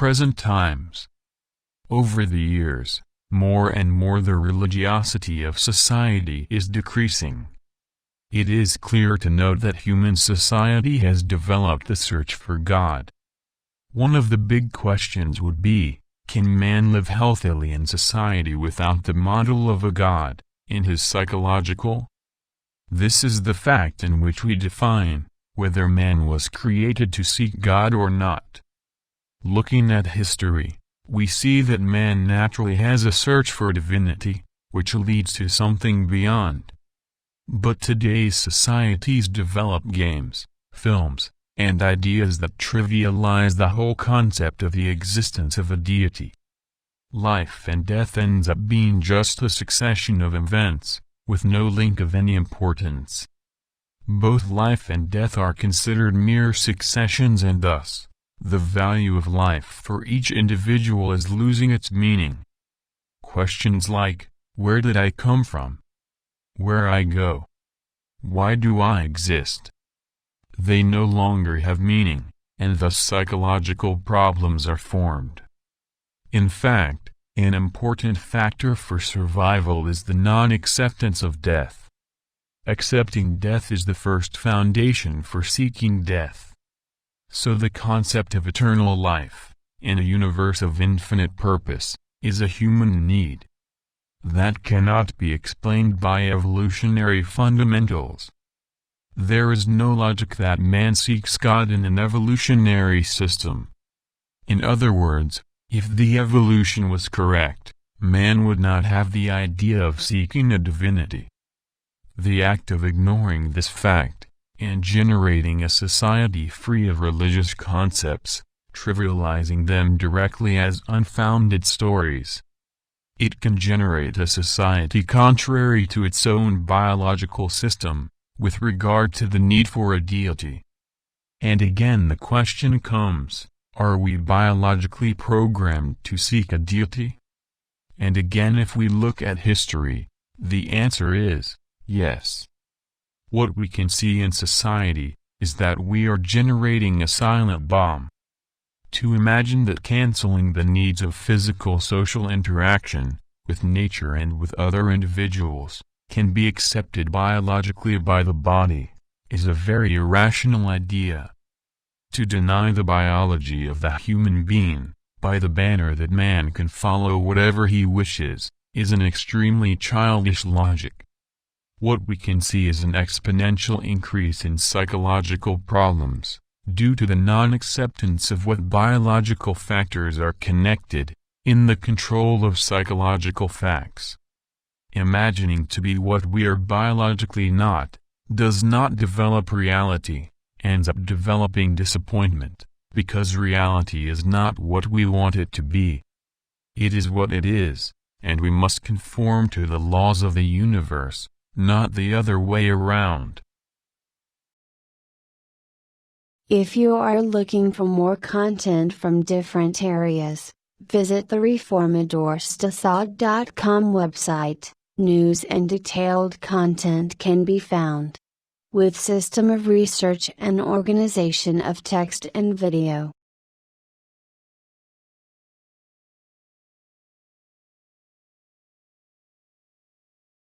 present times. Over the years, more and more the religiosity of society is decreasing. It is clear to note that human society has developed the search for God. One of the big questions would be, can man live healthily in society without the model of a God, in his psychological? This is the fact in which we define whether man was created to seek God or not. Looking at history, we see that man naturally has a search for divinity, which leads to something beyond. But today's societies develop games, films, and ideas that trivialize the whole concept of the existence of a deity. Life and death ends up being just a succession of events, with no link of any importance. Both life and death are considered mere successions, and thus, the value of life for each individual is losing its meaning. Questions like, where did I come from? Where I go? Why do I exist? They no longer have meaning, and thus psychological problems are formed. In fact, an important factor for survival is the non-acceptance of death. Accepting death is the first foundation for seeking death. So the concept of eternal life, in a universe of infinite purpose, is a human need. That cannot be explained by evolutionary fundamentals. There is no logic that man seeks God in an evolutionary system. In other words, if the evolution was correct, man would not have the idea of seeking a divinity. The act of ignoring this fact, and generating a society free of religious concepts, trivializing them directly as unfounded stories. It can generate a society contrary to its own biological system, with regard to the need for a deity. And again the question comes, are we biologically programmed to seek a deity? And again if we look at history, the answer is, yes. What we can see in society is that we are generating a silent bomb. To imagine that canceling the needs of physical social interaction, with nature and with other individuals, can be accepted biologically by the body, is a very irrational idea. To deny the biology of the human being, by the banner that man can follow whatever he wishes, is an extremely childish logic. What we can see is an exponential increase in psychological problems, due to the non-acceptance of what biological factors are connected, in the control of psychological facts. Imagining to be what we are biologically not, does not develop reality, ends up developing disappointment, because reality is not what we want it to be. It is what it is, and we must conform to the laws of the universe, not the other way around. If you are looking for more content from different areas, visit the reformadorstacad.com website. News and detailed content can be found. With system of research and organization of text and video.